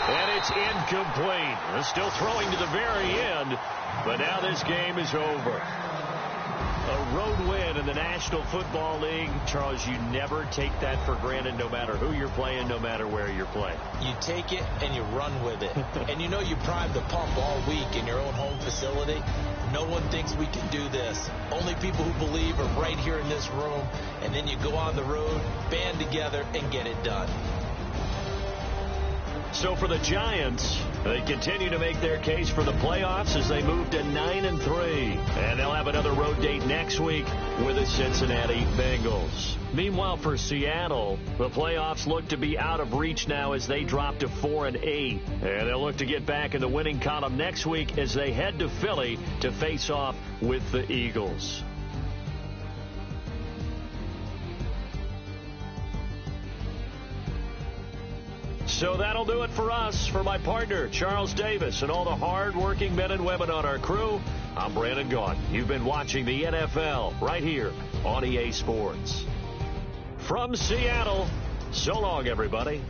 And it's incomplete. They're still throwing to the very end, but now this game is over. A road win in the National Football League. Charles, you never take that for granted, no matter who you're playing, no matter where you're playing. You take it and you run with it. And you know you primed the pump all week in your own home facility. No one thinks we can do this. Only people who believe are right here in this room. And then you go on the road, band together, and get it done. So for the Giants, they continue to make their case for the playoffs as they move to 9-3. And they'll have another road date next week with the Cincinnati Bengals. Meanwhile, for Seattle, the playoffs look to be out of reach now as they drop to 4-8. And they'll look to get back in the winning column next week as they head to Philly to face off with the Eagles. So that'll do it for us. For my partner, Charles Davis, and all the hard-working men and women on our crew, I'm Brandon Gaudin. You've been watching the NFL right here on EA Sports. From Seattle, so long, everybody.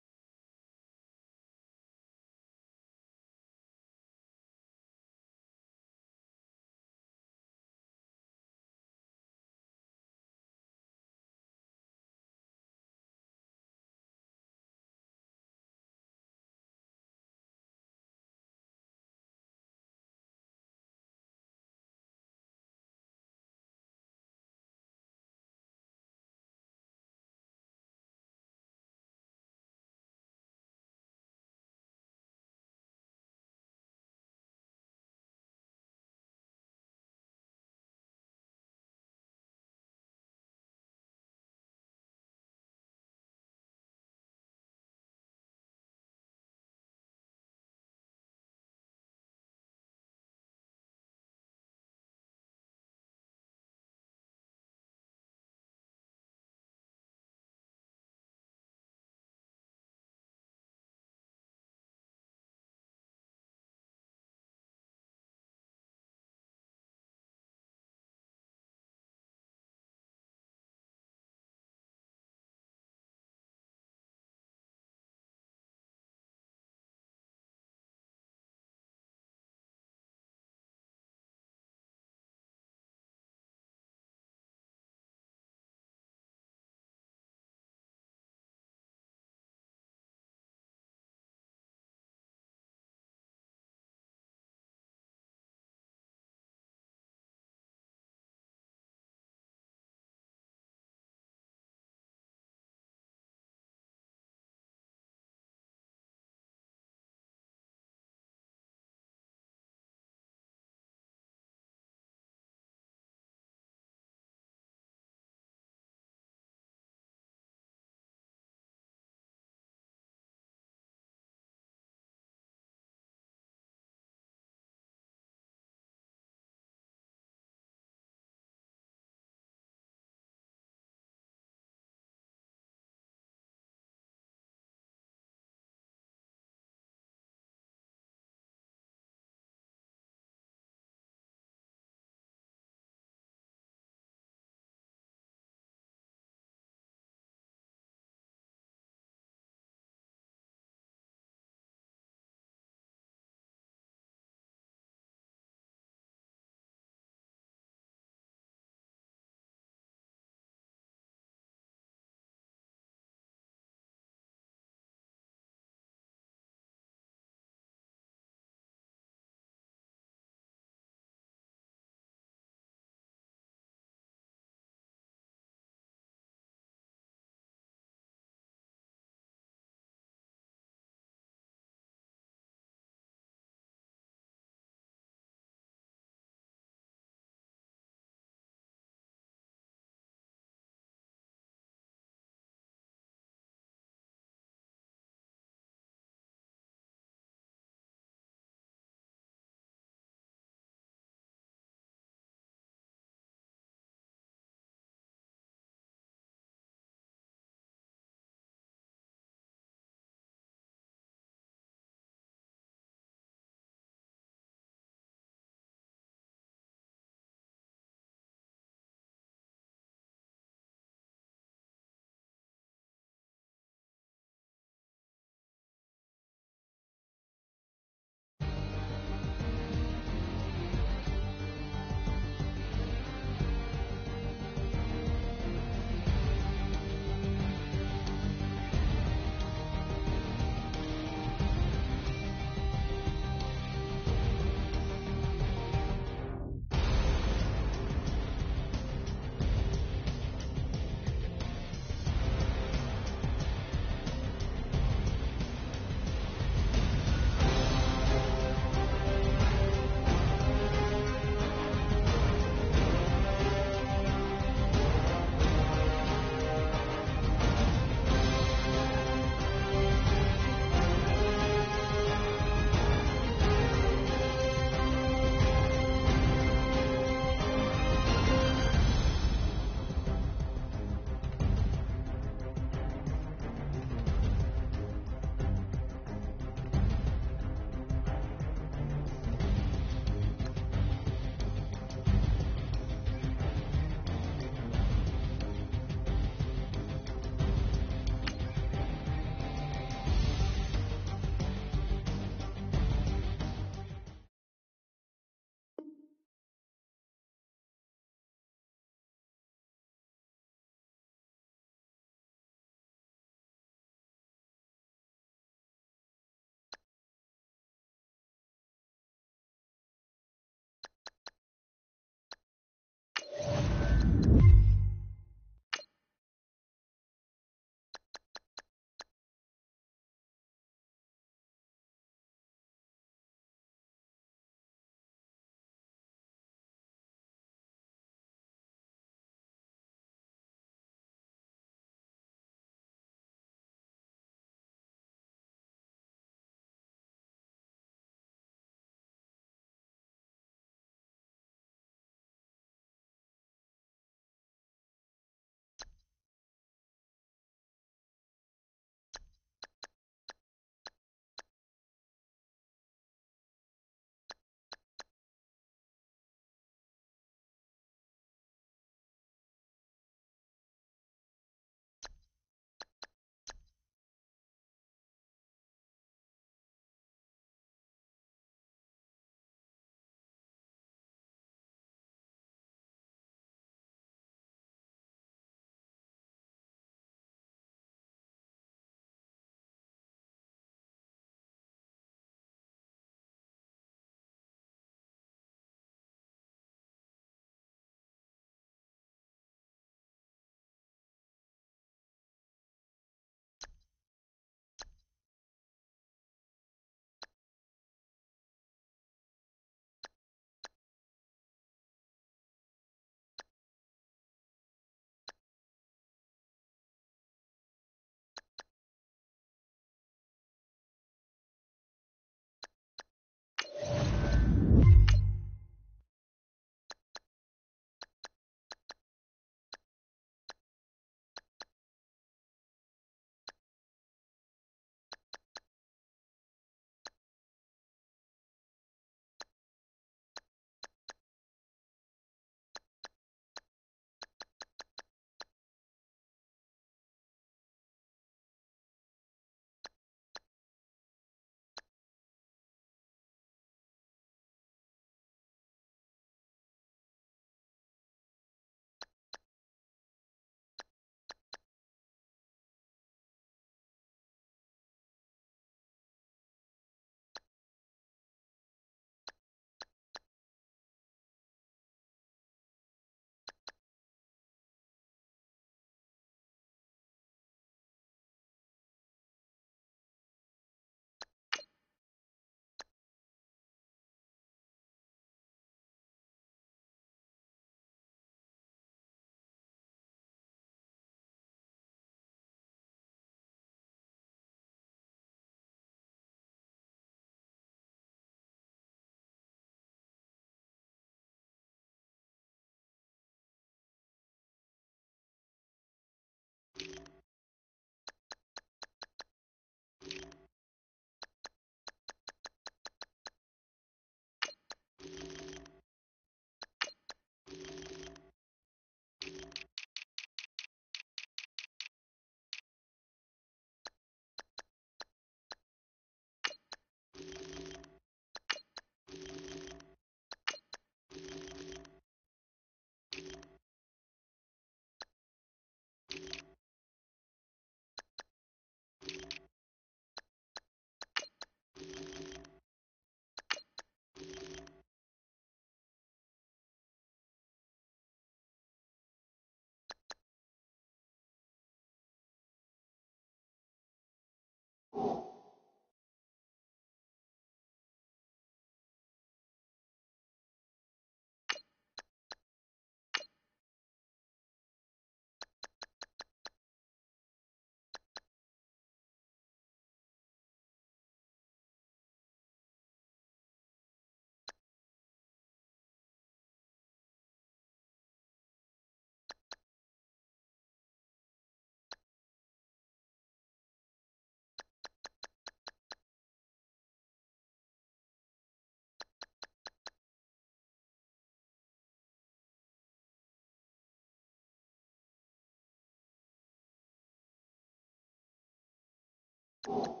you.